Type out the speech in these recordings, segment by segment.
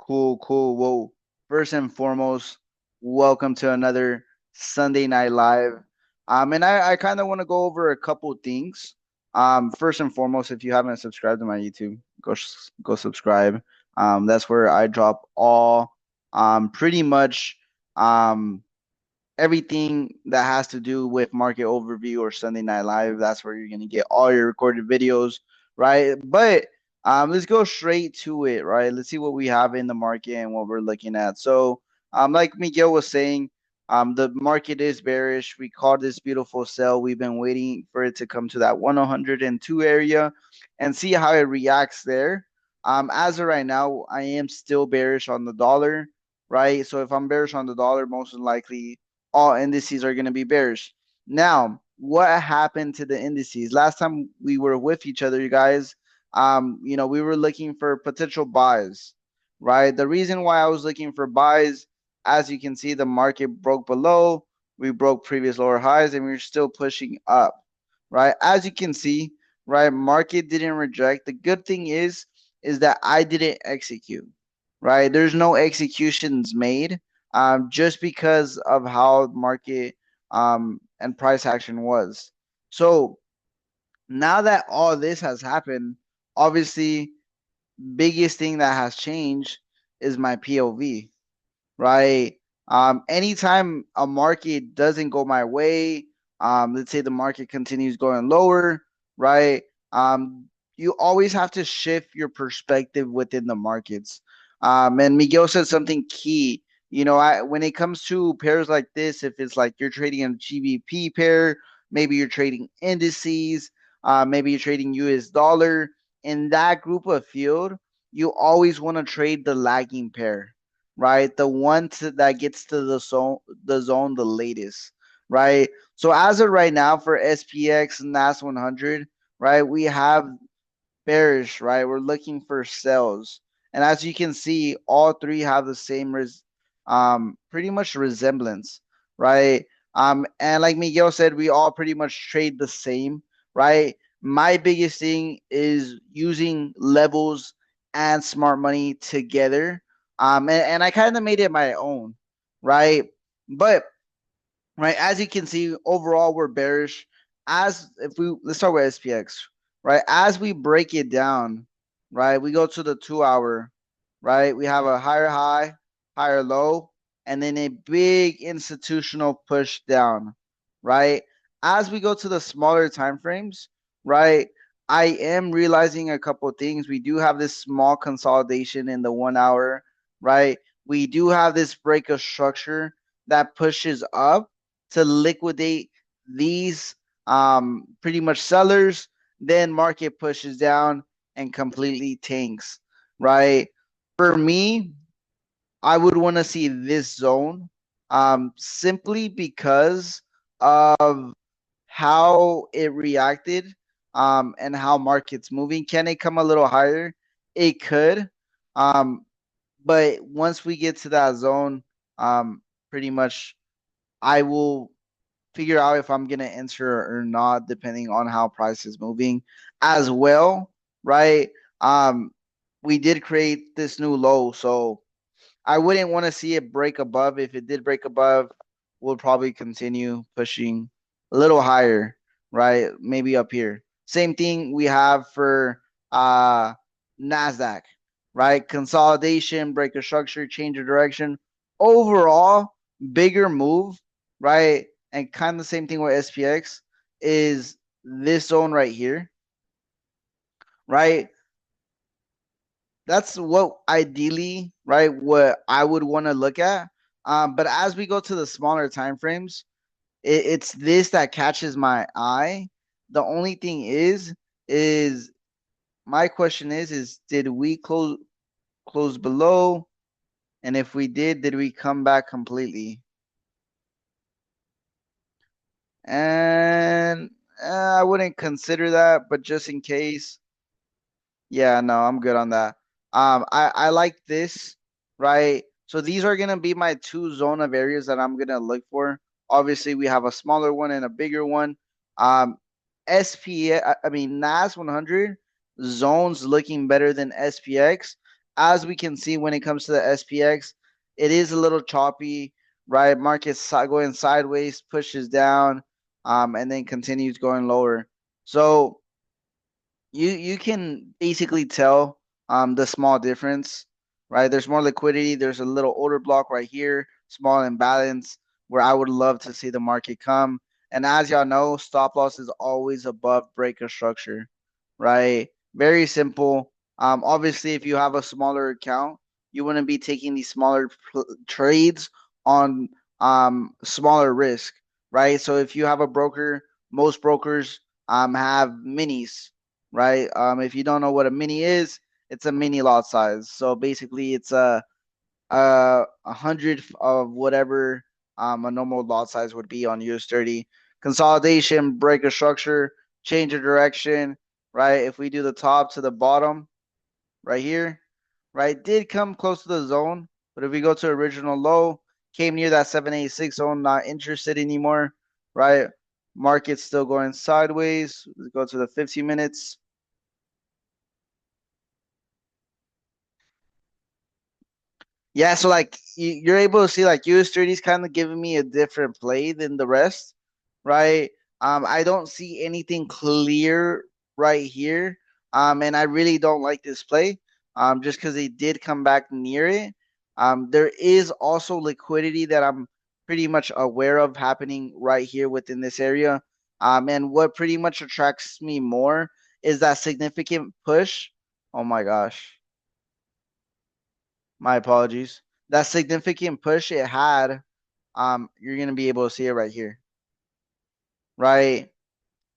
Cool, cool. Well, first and foremost, welcome to another Sunday Night Live. And I kind of want to go over a couple things. First and foremost, if you haven't subscribed to my YouTube, go subscribe. That's where I drop all pretty much um everything that has to do with market overview or Sunday Night Live. That's where you're gonna get all your recorded videos, right? But let's go straight to it, right? Let's see what we have in the market and what we're looking at. So, like Miguel was saying, the market is bearish. We called this beautiful sell. We've been waiting for it to come to that 102 area and see how it reacts there. As of right now, I am still bearish on the dollar, right? So if I'm bearish on the dollar, most likely all indices are going to be bearish. Now, what happened to the indices? Last time we were with each other, you guys, we were looking for potential buys, right? The reason why I was looking for buys, as you can see, the market broke below, we broke previous lower highs, and we're still pushing up, right? As you can see, right, market didn't reject. The good thing is that I didn't execute, right? There's no executions made just because of how market and price action was. So now that all this has happened, obviously, biggest thing that has changed is my POV, right? Anytime a market doesn't go my way, let's say the market continues going lower, right? You always have to shift your perspective within the markets. And Miguel said something key. When it comes to pairs like this, if it's like you're trading a GBP pair, maybe you're trading indices, maybe you're trading US dollar, in that group of field, you always want to trade the lagging pair, right? The one that gets to the zone the latest, right? So as of right now for SPX and NAS 100, right, we have bearish, right? We're looking for sells, and as you can see, all three have the same pretty much resemblance, right? And like Miguel said, we all pretty much trade the same, right? My biggest thing is using levels and smart money together. And I kind of made it my own, right? But right, as you can see, overall we're bearish. As if we let's start with SPX, right? As we break it down, right, we go to the 2 hour, right? We have a higher high, higher low, and then a big institutional push down, right? As we go to the smaller time frames, right? I am realizing a couple of things. We do have this small consolidation in the 1 hour, right? We do have this break of structure that pushes up to liquidate these pretty much sellers. Then market pushes down and completely tanks, right? For me, I would want to see this zone simply because of how it reacted and how market's moving. Can it come a little higher? It could. Um, but once we get to that zone, pretty much I will figure out if I'm gonna enter or not, depending on how price is moving as well, right? Um, we did create this new low, so I wouldn't want to see it break above. If it did break above, we'll probably continue pushing a little higher, right? Maybe up here. Same thing we have for Nasdaq, right? Consolidation, break of structure, change of direction. Overall, bigger move, right? And kind of the same thing with SPX is this zone right here, right? That's what ideally, right, what I would want to look at. But as we go to the smaller time frames, it's this that catches my eye. The only thing is my question is did we close below? And if we did we come back completely? And I wouldn't consider that, but just in case, yeah, no, I'm good on that. I like this, right? So these are gonna be my two zone of areas that I'm gonna look for. Obviously, we have a smaller one and a bigger one. Um, I mean NAS 100 zones looking better than SPX. as we can see when it comes to the SPX, it is a little choppy, right? Market's going sideways, pushes down, and then continues going lower. So you can basically tell the small difference, right? There's more liquidity. There's a little order block right here, small imbalance where I would love to see the market come. And as y'all know, stop loss is always above breaker structure, right? Very simple. Obviously, if you have a smaller account, you wouldn't be taking these smaller trades on smaller risk, right? So if you have a broker, most brokers have minis, right? If you don't know what a mini is, it's a mini lot size. So basically, it's a hundred of whatever a normal lot size would be on US 30. Consolidation, break a structure, change of direction, right? If we do the top to the bottom, right here, right, did come close to the zone, but if we go to original low, came near that 786 zone, not interested anymore, right? Market's still going sideways. Let's go to the 15 minutes. Yeah, so like you're able to see like US 30 is kind of giving me a different play than the rest, right? I don't see anything clear right here. And I really don't like this play. Just because they did come back near it. There is also liquidity that I'm pretty much aware of happening right here within this area. And what pretty much attracts me more is that significant push. Oh my gosh. My apologies. That significant push it had, you're gonna be able to see it right here, right?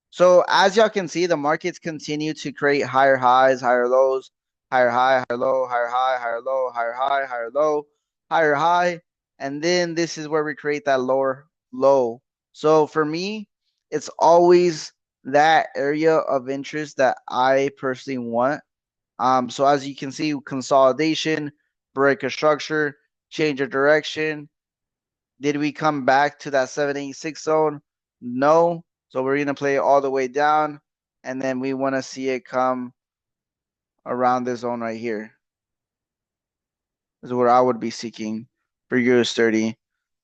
So as y'all can see, the markets continue to create higher highs, higher lows, higher high, higher low, higher high, higher low, higher high, higher low, higher high, and then this is where we create that lower low. So for me, it's always that area of interest that I personally want. So as you can see, consolidation, break a structure, change of direction. Did we come back to that 786 zone? No. So we're going to play all the way down, and then we want to see it come around this zone right here. This is what I would be seeking for US 30.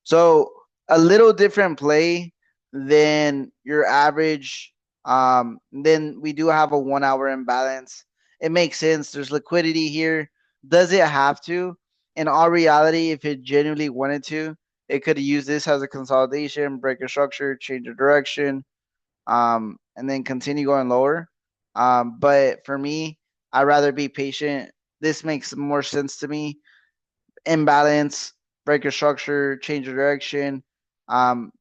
So a little different play than your average. Then we do have a 1 hour imbalance. It makes sense. There's liquidity here. Does it have to? In all reality, if it genuinely wanted to, it could use this as a consolidation, break a structure, change the direction, and then continue going lower. But for me, I'd rather be patient. This makes more sense to me. Imbalance, break a structure, change of direction. Um,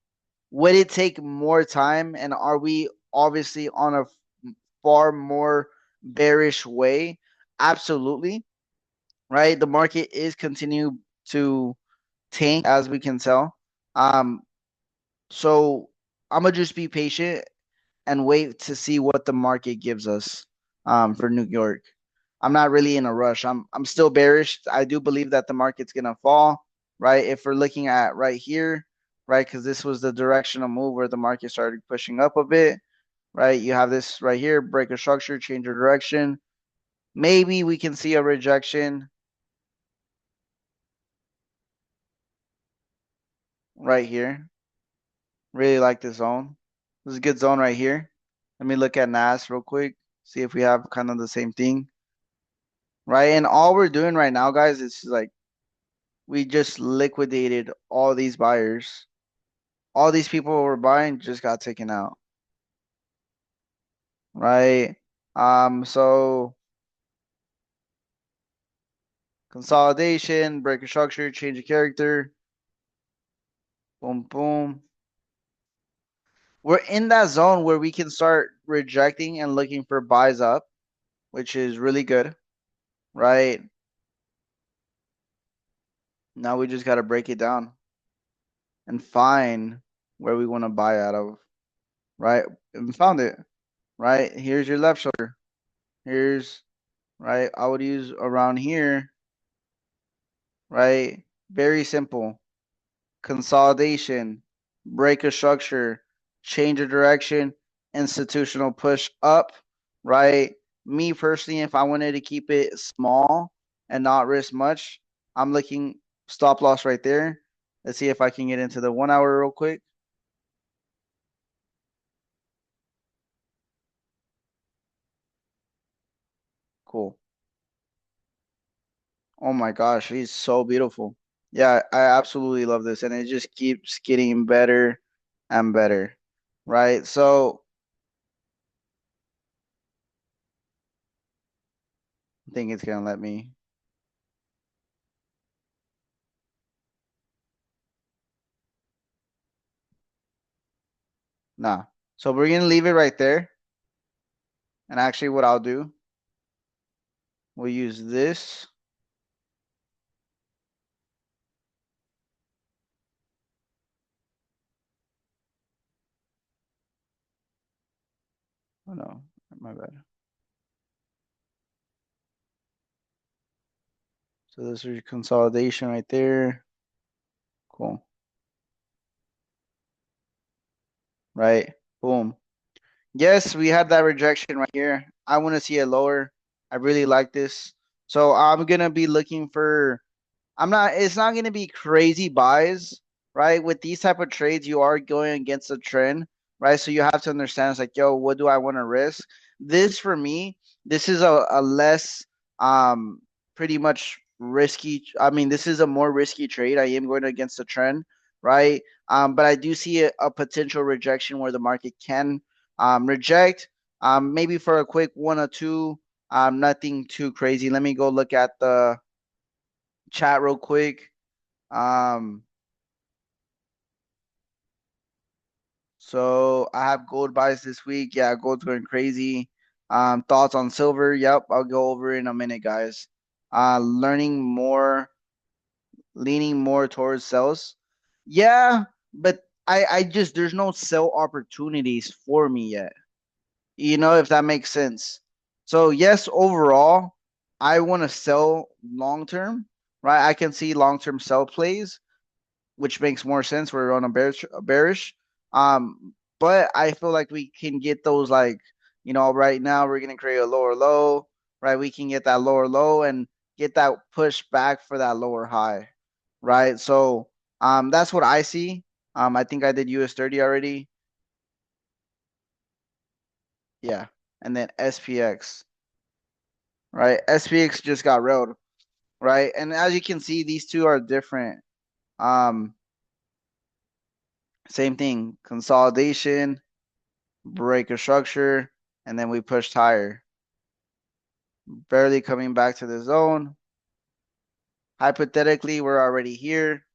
would it take more time? And are we obviously on a far more bearish way? Absolutely. Right. The market is continue to tank as we can tell. Um, so I'm gonna just be patient and wait to see what the market gives us for New York. I'm not really in a rush. I'm still bearish. I do believe that the market's gonna fall, right? If we're looking at right here, right, because this was the directional move where the market started pushing up a bit, right? You have this right here, break a structure, change of direction. Maybe we can see a rejection right here. Really like this zone. This is a good zone right here. Let me look at NAS real quick, see if we have kind of the same thing, right? And all we're doing right now, guys, is like we just liquidated all these buyers. All these people who were buying just got taken out, right? So consolidation, break a structure, change of character, boom, boom. We're in that zone where we can start rejecting and looking for buys up, which is really good, right? Now we just got to break it down and find where we want to buy out of, right? And we found it, right? Here's your left shoulder. Here's, right? I would use around here, right? Very simple. Consolidation, break a structure, change of direction, institutional push up, right? Me personally, if I wanted to keep it small, and not risk much. I'm looking stop loss right there. Let's see if I can get into the 1 hour real quick. Cool. Oh my gosh, he's so beautiful. Yeah, I absolutely love this, and it just keeps getting better and better, right? So I think it's gonna let me. Nah. So we're gonna leave it right there. And actually, what I'll do, we'll use this. Oh no, my bad. So this is your consolidation right there. Cool. Right. Boom. Yes, we had that rejection right here. I want to see it lower. I really like this. So I'm gonna be looking for it's not going to be crazy buys, right? With these type of trades, you are going against the trend, right? So you have to understand it's like, yo, what do I want to risk? This for me, this is a less um pretty much risky. I mean, this is a more risky trade. I am going against the trend, right? But I do see a potential rejection where the market can reject. Maybe for a quick one or two, nothing too crazy. Let me go look at the chat real quick. Um, so I have gold buys this week. Yeah, gold's going crazy. Thoughts on silver? Yep, I'll go over in a minute, guys. Learning more, leaning more towards sales. Yeah, but I just there's no sell opportunities for me yet. You know, if that makes sense. So yes, overall, I want to sell long term, right? I can see long term sell plays, which makes more sense. We're on a bearish. But I feel like we can get those like, right now we're gonna create a lower low, right? We can get that lower low and get that push back for that lower high, right? So that's what I see. I think I did US 30 already. Yeah. And then SPX, right? SPX just got railed, right? And as you can see, these two are different. Um, Same thing, consolidation, break a structure, and then we pushed higher. Barely coming back to the zone. Hypothetically, we're already here,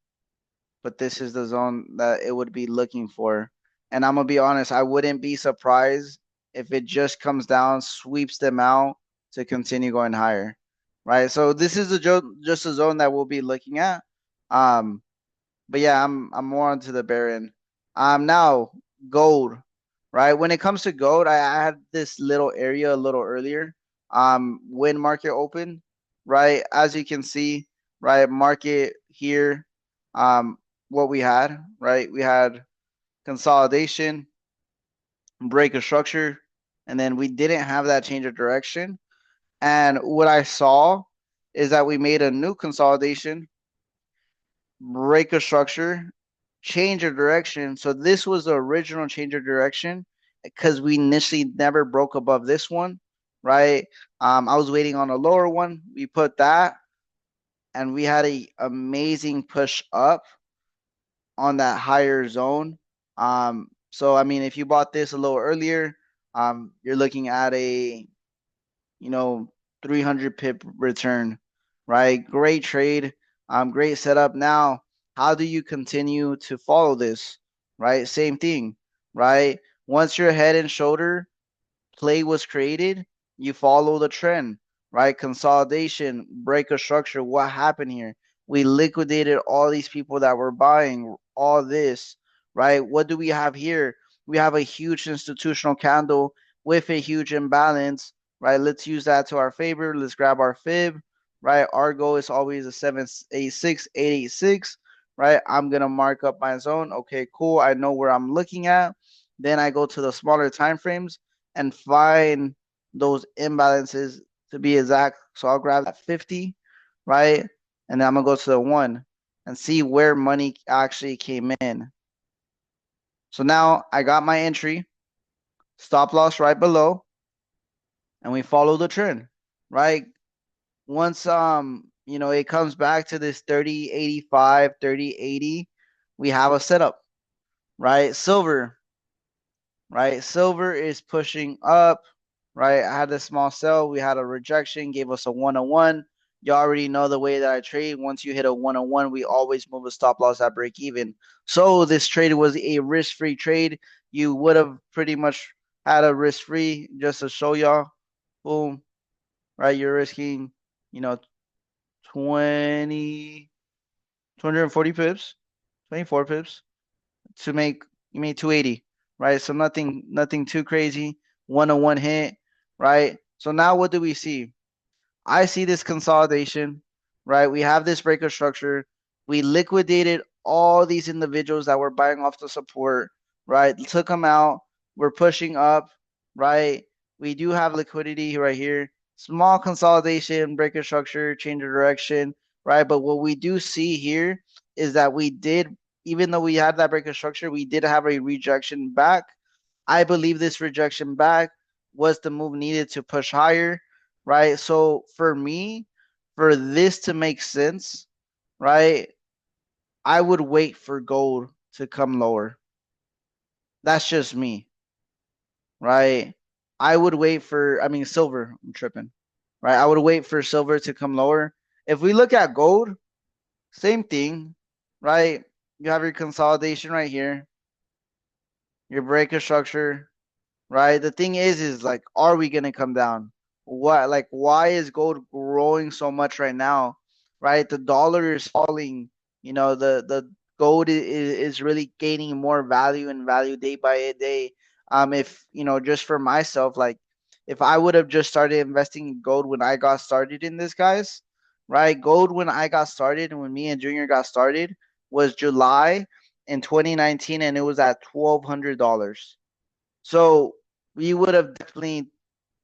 but this is the zone that it would be looking for. And I'm gonna be honest, I wouldn't be surprised if it just comes down, sweeps them out to continue going higher. Right. So this is just a zone that we'll be looking at. Um, but yeah, I'm more onto the Baron. Now gold, right? When it comes to gold, I had this little area a little earlier. When market open, right? As you can see, right, market here. What we had, right? We had consolidation, break of structure, and then we didn't have that change of direction. And what I saw is that we made a new consolidation, break a structure, change of direction. So this was the original change of direction because we initially never broke above this one, right? I was waiting on a lower one. We put that, and we had a amazing push up on that higher zone. So I mean, if you bought this a little earlier, you're looking at a you know, 300 pip return, right? Great trade, great setup. Now, how do you continue to follow this, right? Same thing, right? Once you're head and shoulder play was created, you follow the trend, right? Consolidation, break a structure. What happened here? We liquidated all these people that were buying all this, right? What do we have here? We have a huge institutional candle with a huge imbalance, right? Let's use that to our favor. Let's grab our fib, right? Our goal is always a 786, 886, right? I'm going to mark up my zone. Okay, cool. I know where I'm looking at. Then I go to the smaller time frames and find those imbalances to be exact. So I'll grab that 50, right? And then I'm gonna go to the 1 and see where money actually came in. So now I got my entry, stop loss right below, and we follow the trend, right? Once it comes back to this 30.85, 30.80, we have a setup, right? Silver, right? Silver is pushing up, right? I had a small sell. We had a rejection, gave us a 101. You already know the way that I trade. Once you hit a 101, we always move a stop loss at break even. So this trade was a risk-free trade. You would have pretty much had a risk-free just to show y'all. Boom, right? You're risking, you know, 20, 240 pips, 24 pips to make you made 280, right? So nothing too crazy. 101 hit, right? So now what do we see? I see this consolidation, right? We have this breaker structure. We liquidated all these individuals that were buying off the support, right? Took them out. We're pushing up, right? We do have liquidity right here. Small consolidation, breaker structure, change of direction, right? But what we do see here is that we did, even though we had that breaker structure, we did have a rejection back. I believe this rejection back was the move needed to push higher, right? So for me, for this to make sense, right, I would wait for gold to come lower. That's just me, right? I would wait for, I mean, silver, I'm tripping, right? I would wait for silver to come lower. If we look at gold, same thing, right? You have your consolidation right here, your breaker structure, right? The thing is like, are we gonna come down? What, like, why is gold growing so much right now? Right, the dollar is falling. The gold is really gaining more value and value day by day. If just for myself, like, if I would have just started investing in gold when I got started in this, guys, right? Gold when I got started and when me and Junior got started was July in 2019, and it was at $1,200. So we would have definitely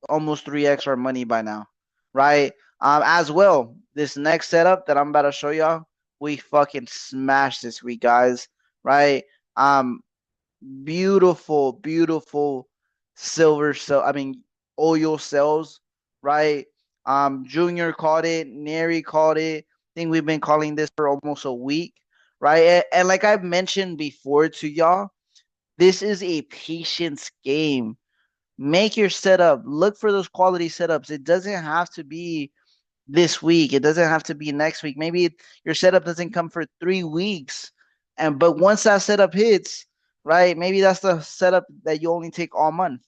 almost 3x our money by now, right? As well, this next setup that I'm about to show y'all, we fucking smashed this week, guys, right? Um, Beautiful, beautiful silver cell. I mean, oil cells, right? Junior called it, Neri called it. I think we've been calling this for almost a week, right? And like I've mentioned before to y'all, this is a patience game. Make your setup. Look for those quality setups. It doesn't have to be this week. It doesn't have to be next week. Maybe your setup doesn't come for 3 weeks. But once that setup hits, right? Maybe that's the setup that you only take all month.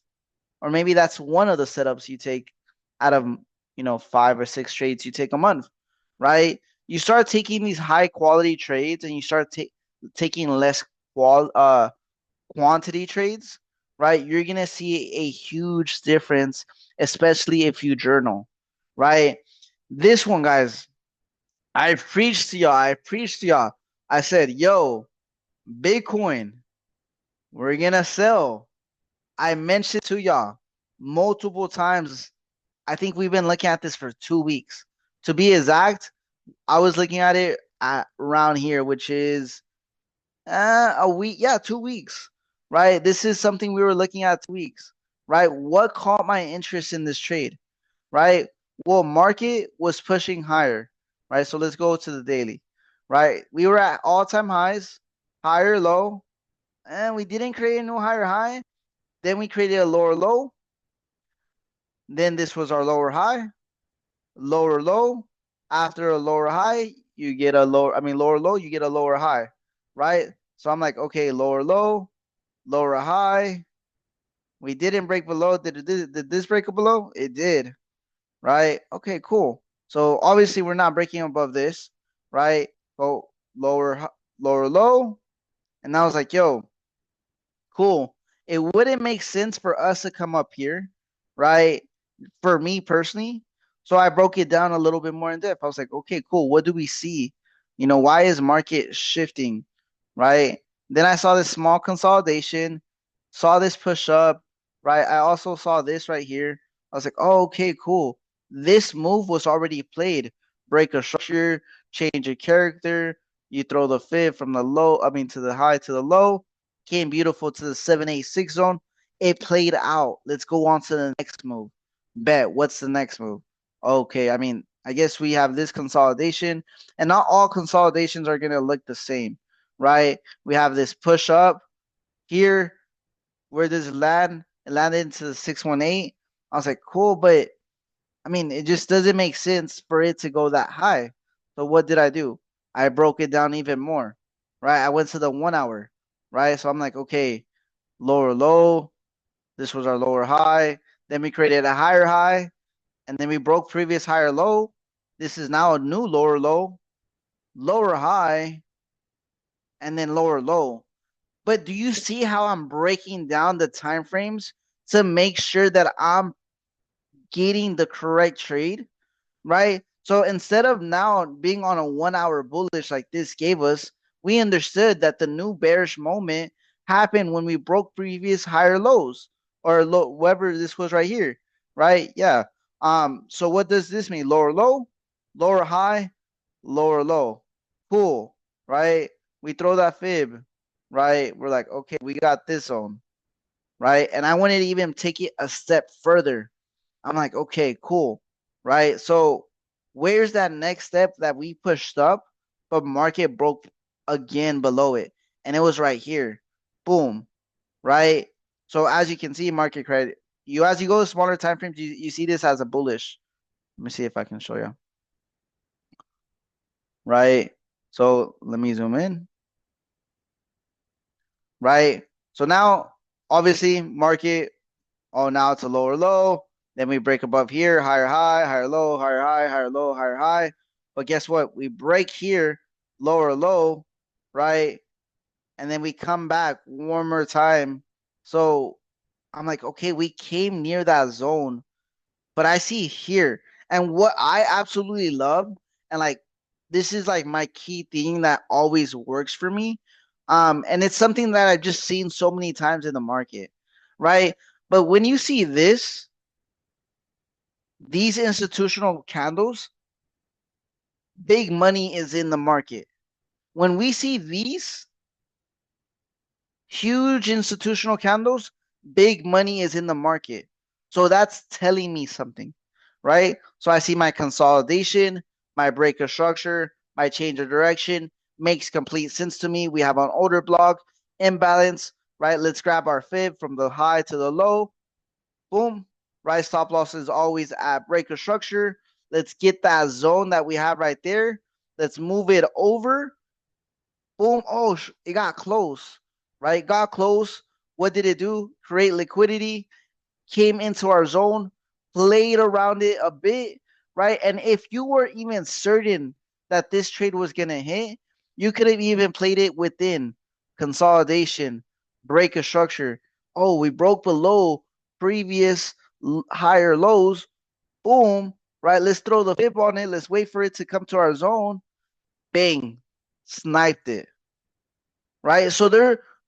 Or maybe that's one of the setups you take out of 5 or 6 trades you take a month, right? You start taking these high quality trades and you start taking less quantity trades, right? You're gonna see a huge difference, especially if you journal, right? This one, guys, I preached to y'all. I preached to y'all. I said, yo, Bitcoin, we're gonna sell. I mentioned to y'all multiple times. I think we've been looking at this for 2 weeks. To be exact, I was looking at it at around here, which is a week, yeah, 2 weeks, right? This is something we were looking at 2 weeks, right? What caught my interest in this trade, right? Well, market was pushing higher, right? So let's go to the daily, right? We were at all-time highs, higher low, and we didn't create a new higher high. Then we created a lower low. Then this was our lower high, lower low. After a lower high, you get a lower low, you get a lower high, right? So I'm like, okay, lower low, lower high. We didn't break below. Did this break below? It did, right? Okay, cool. So obviously we're not breaking above this, right? Go lower, lower low. And I was like, yo, cool. It wouldn't make sense for us to come up here, right? For me personally. So I broke it down a little bit more in depth. I was like, okay, cool. What do we see? Why is market shifting, right? Then I saw this small consolidation, saw this push up, right? I also saw this right here. I was like, oh, okay, cool. This move was already played. break a structure, change a character. You throw the fib from the low, I mean, to the high to the low. Came beautiful to the 786 zone. It played out. Let's go on to the next move. Bet. What's the next move? Okay, I mean, I guess we have this consolidation, and not all consolidations are going to look the same, right? We have this push up here. Where does it land? It landed into the 618. I was like, cool, but I mean, it just doesn't make sense for it to go that high. So what did I do? I broke it down even more, right? I went to the 1 hour, right? So I'm like, okay, lower low. This was our lower high. Then we created a higher high, and then we broke previous higher low. This is now a new lower low, lower high, and then lower low. But do you see how I'm breaking down the time frames to make sure that I'm getting the correct trade, right? So instead of now being on a 1 hour bullish like this gave us, we understood that the new bearish moment happened when we broke previous higher lows or low, whatever this was right here, right? Yeah. So what does this mean? Lower low, lower high, lower low. Cool, right? We throw that fib, right? We're like, okay, we got this zone, right? And I wanted to even take it a step further. I'm like, okay, cool, right? So where's that next step that we pushed up, but market broke again below it, and it was right here, boom, right? So as you can see, market credit, you as you go to smaller time frames, you see this as a bullish. Let me see if I can show you, right? So let me zoom in, right? So now, obviously, market, oh, now it's a lower low. Then we break above here, higher high, higher low, higher high, higher low, higher high. But guess what? We break here, lower low, right? And then we come back one more time. So I'm like, okay, we came near that zone, but I see here. And what I absolutely love, and like this is like my key thing that always works for me. And it's something that I've just seen so many times in the market, right? But when you see this, these institutional candles, big money is in the market. When we see these huge institutional candles, big money is in the market. So that's telling me something, right? So I see my consolidation, my break of structure, my change of direction makes complete sense to me. We have an order block, imbalance, right? Let's grab our fib from the high to the low. Boom. Right, stop loss is always at break of structure. Let's get that zone that we have right there. Let's move it over. Boom. Oh, it got close, right? Got close. What did it do? Create liquidity, came into our zone, played around it a bit, right? And if you were even certain that this trade was going to hit, you could have even played it within consolidation, break of structure. Oh, we broke below previous higher lows. Boom, right? Let's throw the fib on it. Let's wait for it to come to our zone. Bang, sniped it, right? So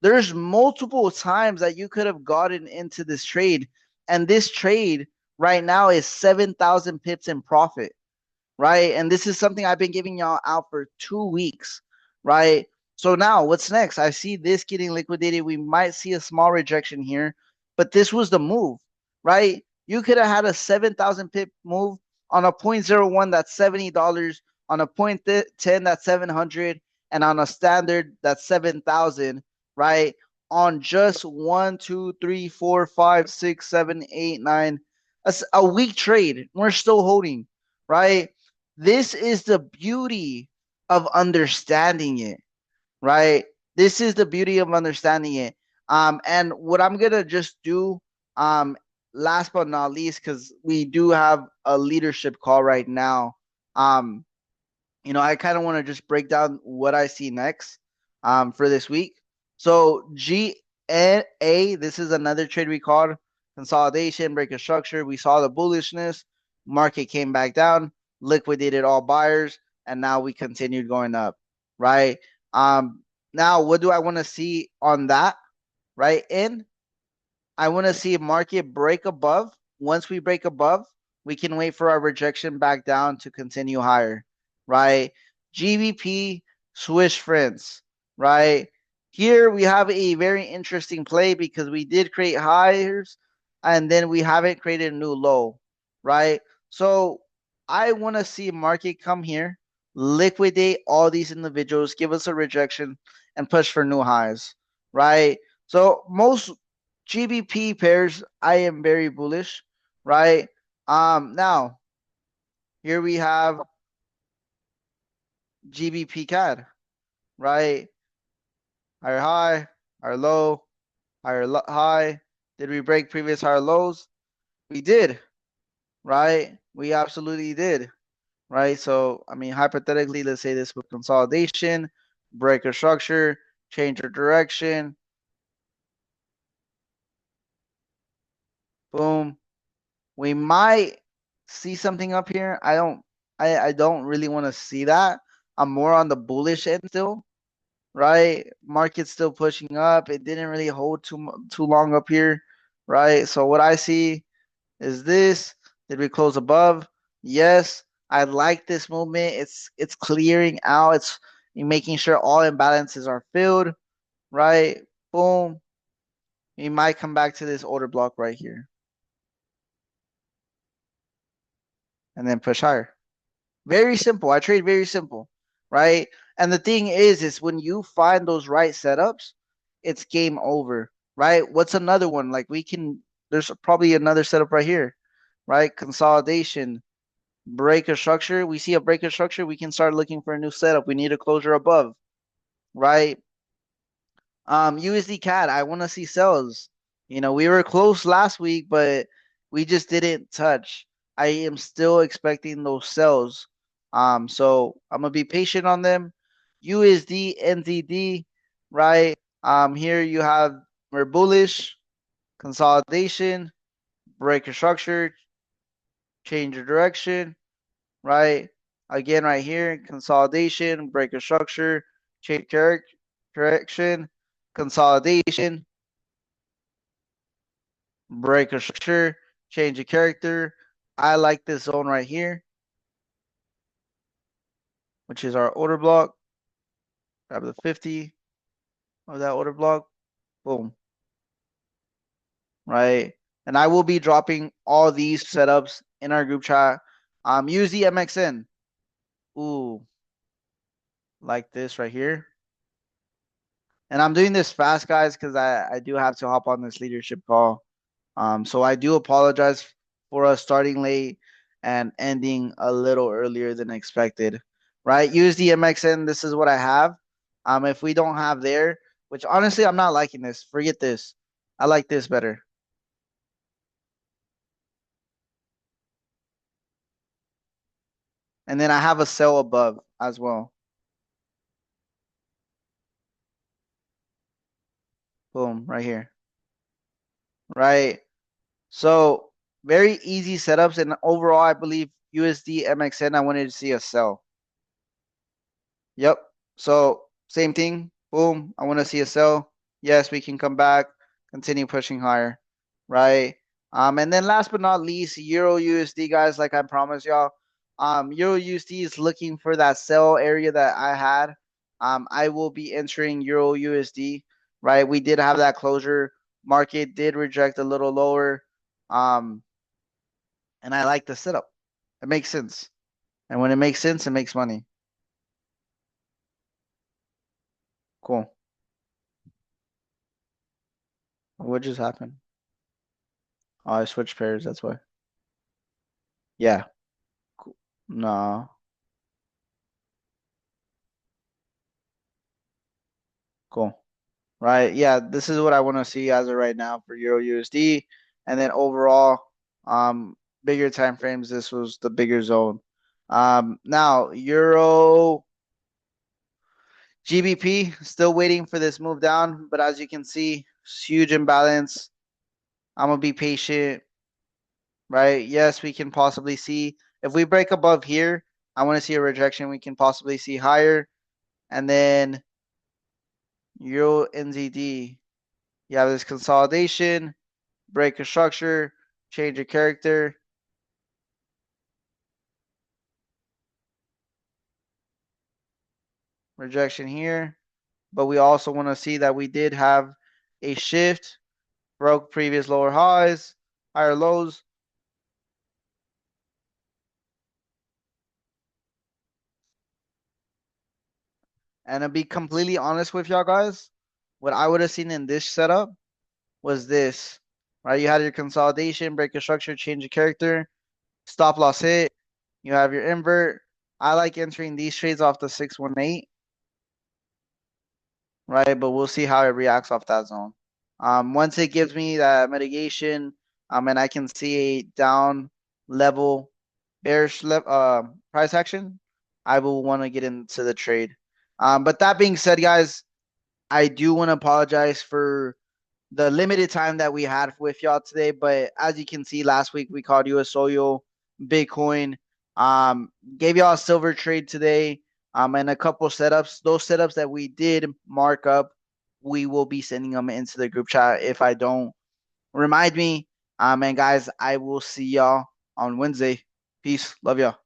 there's multiple times that you could have gotten into this trade, and this trade right now is 7,000 pips in profit, right? And this is something I've been giving y'all out for 2 weeks, right? So now what's next? I see this getting liquidated. We might see a small rejection here, but this was the move, right? You could have had a 7,000 pip move on a point zero 0.01 that's $70, on a point 10 that's 700, and on a standard that's 7,000, right? On just 1, 2, 3, 4, 5, 6, 7, 8, 9, a week trade. We're still holding, right? This is the beauty of understanding it, right? This is the beauty of understanding it. And what I'm gonna just do, last but not least, because we do have a leadership call right now. Um, I kind of want to just break down what I see next, for this week. So GNA, this is another trade we called consolidation, break of structure. We saw the bullishness, market came back down, liquidated all buyers, and now we continued going up, right? Now what do I want to see on that, right? I want to see market break above. Once we break above, we can wait for our rejection back down to continue higher, right? GBP, Swiss francs, right? Here we have a very interesting play because we did create highs and then we haven't created a new low, right? So I want to see market come here, liquidate all these individuals, give us a rejection, and push for new highs, right? So most GBP pairs, I am very bullish, right? Now here we have GBP CAD, right? Higher high, higher low, high. Did we break previous higher lows? We did, right? We absolutely did, right? So, I mean, hypothetically, let's say this with consolidation, break a structure, change your direction, boom. We might see something up here. I don't really want to see that. I'm more on the bullish end still, right? Market's still pushing up. It didn't really hold too long up here, right? So what I see is this. Did we close above? Yes. I like this movement. It's clearing out. It's making sure all imbalances are filled, right? Boom. We might come back to this order block right here and then push higher. Very simple. I trade very simple, right? And the thing is when you find those right setups, it's game over, right? What's another one? Like there's probably another setup right here, right? Consolidation, break a structure. We see a break a structure. We can start looking for a new setup. We need a closure above, right? USD CAD, I want to see sells. We were close last week, but we just didn't touch. I am still expecting those sells. So I'm gonna be patient on them. USD, NZD, right? Here you have we're bullish, consolidation, break your structure, change your direction, right? Again, right here, consolidation, break your structure, change direction, consolidation, break a structure, change a character. I like this zone right here, which is our order block. Grab the 50 of that order block. Boom. Right. And I will be dropping all these setups in our group chat. Use the MXN. Ooh, like this right here. And I'm doing this fast, guys, because I do have to hop on this leadership call. So I do apologize for us starting late and ending a little earlier than expected. Right? Use the MXN. This is what I have. If we don't have there, which honestly I'm not liking this. Forget this. I like this better. And then I have a sell above as well. Boom, right here. Right. So very easy setups. And overall, I believe USD MXN, I wanted to see a sell. Yep. So same thing. Boom. I want to see a sell. Yes, we can come back, continue pushing higher, right? And then last but not least, Euro USD, guys, like I promised y'all. Euro USD is looking for that sell area that I had. I will be entering Euro USD, right? We did have that closure. Market did reject a little lower. And I like the setup. It makes sense. And when it makes sense, it makes money. Cool. What just happened? Oh, I switched pairs. That's why. Yeah. Cool. No. Cool. Right. Yeah. This is what I want to see as of right now for Euro USD. And then overall, bigger time frames. This was the bigger zone. Now Euro GBP still waiting for this move down, but as you can see, huge imbalance. I'm gonna be patient. Right. Yes, we can possibly see if we break above here. I want to see a rejection. We can possibly see higher, and then Euro NZD. You have this consolidation, break a structure, change a character, rejection here. But we also want to see that we did have a shift, broke previous lower highs, higher lows. And to be completely honest with y'all guys, what I would have seen in this setup was this, right? You had your consolidation, break your structure, change your character, stop loss hit. You have your invert. I like entering these trades off the 618, right? But we'll see how it reacts off that zone. Once it gives me that mitigation, and I can see a down level bearish price action, I will want to get into the trade. But that being said, guys, I do want to apologize for the limited time that we had with y'all today. But as you can see, last week we called you a Soyo, Bitcoin, gave y'all a silver trade today, and a couple setups. Those setups that we did mark up, we will be sending them into the group chat. If I don't, remind me. And guys, I will see y'all on Wednesday. Peace. Love y'all.